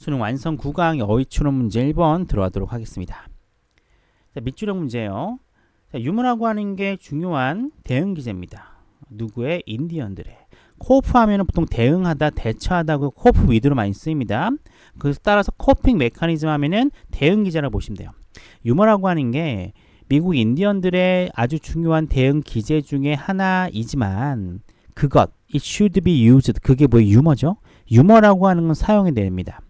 수능 완성 9강 어휘 추론 문제 1번 들어가도록 하겠습니다. 자, 밑줄형 문제예요. 자, 유머라고 하는 게 중요한 대응 기제입니다. 누구의? 인디언들의. 코프 하면은 보통 대응하다, 대처하다고 코프 위드로 많이 쓰입니다. 그래서 따라서 코핑 메커니즘 하면은 대응 기제라고 보시면 돼요. 유머라고 하는 게 미국 인디언들의 아주 중요한 대응 기제 중에 하나이지만 그것, it should be used, 그게 뭐예요? 유머죠. 유머라고 하는 건 사용이 됩니다.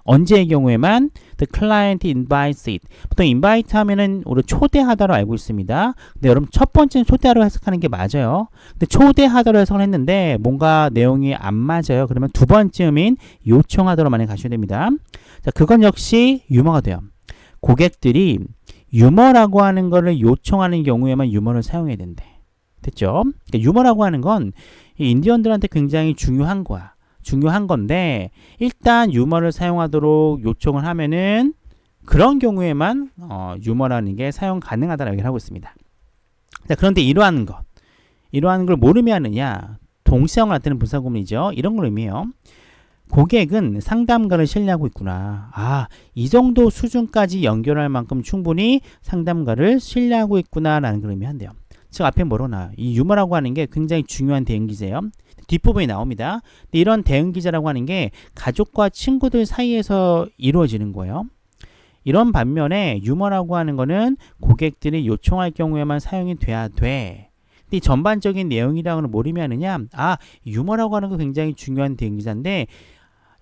언제의 경우에만 the client invites it. 보통 invite 하면은 우리 초대하다로 알고 있습니다. 근데 여러분 첫 번째는 초대하다로 해석하는 게 맞아요. 근데 초대하다로 해석을 했는데 뭔가 내용이 안 맞아요. 그러면 두 번쯤인 요청하다로 많이 가셔야 됩니다. 자, 그건 역시 유머가 돼요. 고객들이 유머라고 하는 거를 요청하는 경우에만 유머를 사용해야 된대. 됐죠? 그러니까 유머라고 하는 건 이 인디언들한테 굉장히 중요한 거야. 중요한 건데 일단 유머를 사용하도록 요청을 하면은 그런 경우에만 유머라는 게 사용 가능하다라고 얘기를 하고 있습니다. 자, 그런데 이러한 걸 뭘 의미하느냐? 동시형을 나타내는 분사구문이죠. 이런 걸 의미해요. 고객은 상담가를 신뢰하고 있구나. 아, 이 정도 수준까지 연결할 만큼 충분히 상담가를 신뢰하고 있구나라는 걸 의미한대요. 즉 앞에 뭐로 나와요? 이 유머라고 하는 게 굉장히 중요한 대응 기제예요. 뒷부분이 나옵니다. 근데 이런 대응 기제라고 하는 게 가족과 친구들 사이에서 이루어지는 거예요. 이런 반면에 유머라고 하는 거는 고객들이 요청할 경우에만 사용이 돼야 돼. 근데 이 전반적인 내용이라고는 뭘 의미하느냐? 아, 유머라고 하는 거 굉장히 중요한 대응 기제인데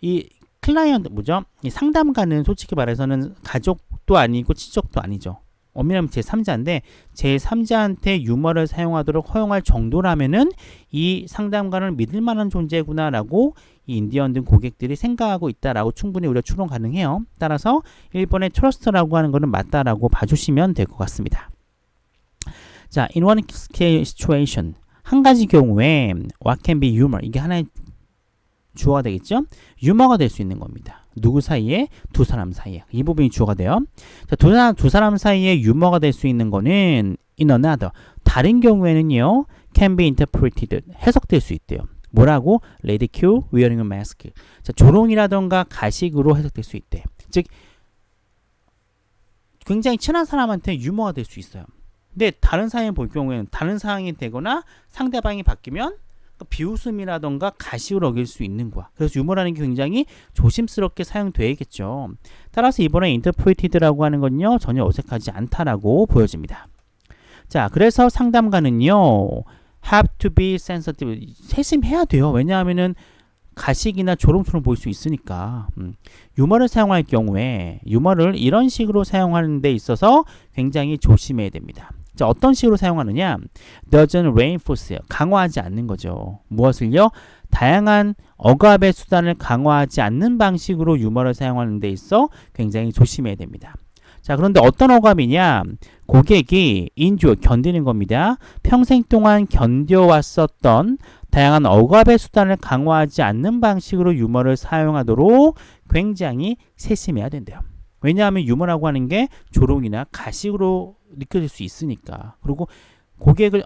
이 클라이언트 뭐죠? 이 상담가는 솔직히 말해서는 가족도 아니고 친척도 아니죠. 엄밀하면 제3자인데 제3자한테 유머를 사용하도록 허용할 정도라면은 이 상담가는 믿을 만한 존재구나라고 이 인디언 등 고객들이 생각하고 있다라고 충분히 우리가 추론 가능해요. 따라서 1번의 트러스트라고 하는 거는 맞다라고 봐주시면 될 것 같습니다. 자, in one situation 한 가지 경우에 what can be humor 이게 하나의 주어가 되겠죠? 유머가 될 수 있는 겁니다. 누구 사이에? 두 사람 사이에. 이 부분이 주어가 돼요. 자, 두 사람 사이에 유머가 될 수 있는 거는 in another. 다른 경우에는요. can be interpreted. 해석될 수 있대요. 뭐라고? ridicule, wearing a mask. 자, 조롱이라던가 가식으로 해석될 수 있대. 즉 굉장히 친한 사람한테 유머가 될 수 있어요. 근데 다른 사람이 볼 경우에는 다른 상황이 되거나 상대방이 바뀌면 비웃음이라던가 가식을 어길 수 있는 거야. 그래서 유머라는 게 굉장히 조심스럽게 사용되겠죠. 따라서 이번에 interpreted라고 하는 건요. 전혀 어색하지 않다라고 보여집니다. 자, 그래서 상담가는요. have to be sensitive. 세심해야 돼요. 왜냐하면은 가식이나 조롱처럼 보일 수 있으니까. 유머를 사용할 경우에 유머를 이런 식으로 사용하는 데 있어서 굉장히 조심해야 됩니다. 자, 어떤 식으로 사용하느냐? doesn't reinforce, 강화하지 않는 거죠. 무엇을요? 다양한 억압의 수단을 강화하지 않는 방식으로 유머를 사용하는 데 있어 굉장히 조심해야 됩니다. 자, 그런데 어떤 억압이냐? 고객이 endure, 견디는 겁니다. 평생 동안 견뎌왔었던 다양한 억압의 수단을 강화하지 않는 방식으로 유머를 사용하도록 굉장히 세심해야 된대요. 왜냐하면 유머라고 하는 게 조롱이나 가식으로 느껴질 수 있으니까. 그리고 고객을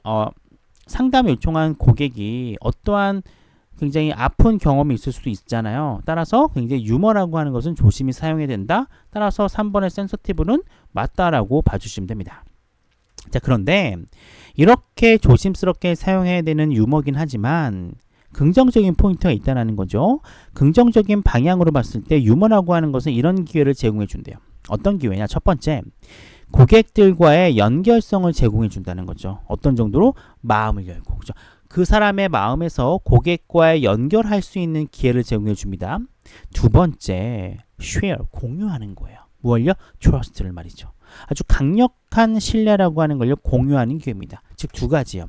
상담을 요청한 고객이 어떠한 굉장히 아픈 경험이 있을 수도 있잖아요. 따라서 굉장히 유머라고 하는 것은 조심히 사용해야 된다. 따라서 3번의 센서티브는 맞다라고 봐주시면 됩니다. 자, 그런데 이렇게 조심스럽게 사용해야 되는 유머긴 하지만 긍정적인 포인트가 있다는 거죠. 긍정적인 방향으로 봤을 때 유머라고 하는 것은 이런 기회를 제공해 준대요. 어떤 기회냐? 첫 번째, 고객들과의 연결성을 제공해 준다는 거죠. 어떤 정도로? 마음을 열고. 그죠? 그 사람의 마음에서 고객과의 연결할 수 있는 기회를 제공해 줍니다. 두 번째, share, 공유하는 거예요. 무엇을요? trust를 말이죠. 아주 강력한 신뢰라고 하는 걸요, 공유하는 기회입니다. 즉 두 가지요.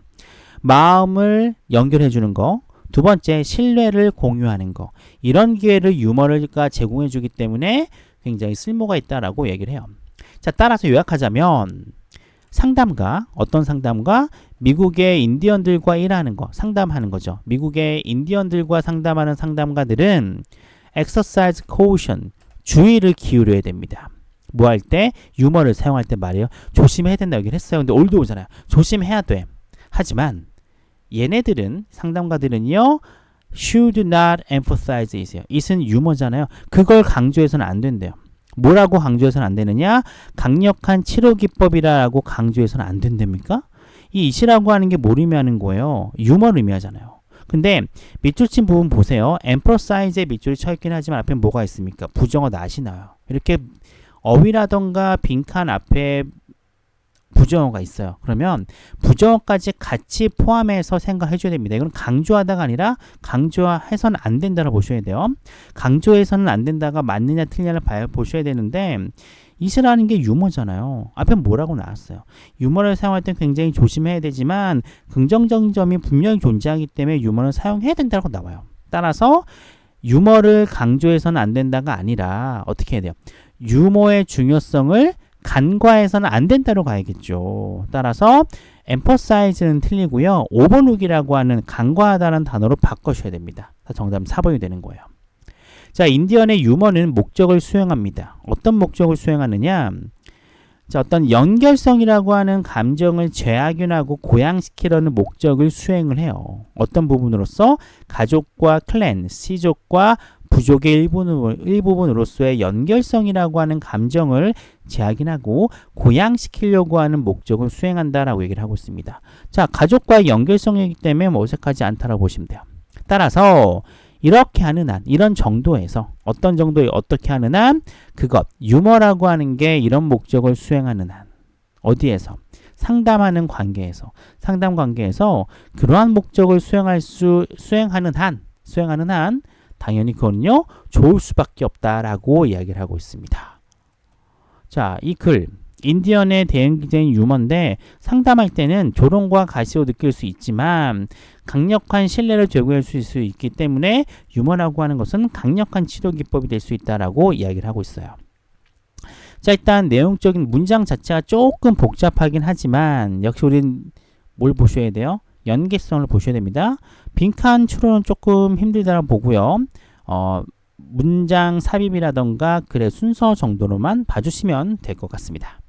마음을 연결해 주는 거. 두 번째, 신뢰를 공유하는 거. 이런 기회를 유머가 제공해 주기 때문에 굉장히 쓸모가 있다라고 얘기를 해요. 자, 따라서 요약하자면 상담가, 어떤 상담가? 미국의 인디언들과 일하는 거, 상담하는 거죠. 미국의 인디언들과 상담하는 상담가들은 exercise caution, 주의를 기울여야 됩니다. 뭐 할 때? 유머를 사용할 때 말이에요. 조심해야 된다고 얘기를 했어요. 근데 올드 오잖아요. 조심해야 돼. 하지만 얘네들은, 상담가들은요, should not emphasize it이에요. it은 유머잖아요. 그걸 강조해서는 안 된대요. 뭐라고 강조해서는 안 되느냐? 강력한 치료 기법이라고 강조해서는 안 된답니까? 이 it이라고 하는 게 뭘 의미하는 거예요? 유머를 의미하잖아요. 근데 밑줄 친 부분 보세요. emphasize에 밑줄이 쳐 있긴 하지만 앞에 뭐가 있습니까? 부정어 not이 나와요. 이렇게 어휘라던가 빈칸 앞에 부정어가 있어요. 그러면 부정어까지 같이 포함해서 생각해 줘야 됩니다. 이건 강조하다가 아니라 강조해서는 안 된다고 보셔야 돼요. 강조해서는 안 된다가 맞느냐 틀리냐를 보셔야 되는데 it이라는 게 유머잖아요. 앞에 뭐라고 나왔어요. 유머를 사용할 때 굉장히 조심해야 되지만 긍정적인 점이 분명히 존재하기 때문에 유머는 사용해야 된다고 나와요. 따라서 유머를 강조해서는 안 된다가 아니라 어떻게 해야 돼요? 유머의 중요성을 간과해서는 안 된다로 가야겠죠. 따라서 emphasize는 틀리고요. overlook이라고 하는 간과하다는 단어로 바꿔셔야 됩니다. 정답은 4번이 되는 거예요. 자, 인디언의 유머는 목적을 수행합니다. 어떤 목적을 수행하느냐? 자, 어떤 연결성이라고 하는 감정을 재확인하고 고양시키려는 목적을 수행을 해요. 어떤 부분으로서? 가족과 클랜, 시족과 부족의 일부분으로서의 연결성이라고 하는 감정을 재확인하고 고양시키려고 하는 목적을 수행한다라고 얘기를 하고 있습니다. 자, 가족과의 연결성이기 때문에 어색하지 않다라고 보시면 돼요. 따라서 이렇게 하는 한, 이런 정도에서 어떤 정도에 어떻게 하는 한 그것, 유머라고 하는 게 이런 목적을 수행하는 한 어디에서? 상담하는 관계에서, 상담 관계에서 그러한 목적을 수행하는 한 당연히 그건요 좋을 수밖에 없다라고 이야기를 하고 있습니다. 자, 이 글 인디언의 대응 기제인 유머인데 상담할 때는 조롱과 가시로 느낄 수 있지만 강력한 신뢰를 제공할 수 있기 때문에 유머라고 하는 것은 강력한 치료 기법이 될 수 있다라고 이야기를 하고 있어요. 자, 일단 내용적인 문장 자체가 조금 복잡하긴 하지만 역시 우리는 뭘 보셔야 돼요? 연계성을 보셔야 됩니다. 빈칸 추론은 조금 힘들다고 보고요. 문장 삽입이라던가 글의 순서 정도로만 봐주시면 될 것 같습니다.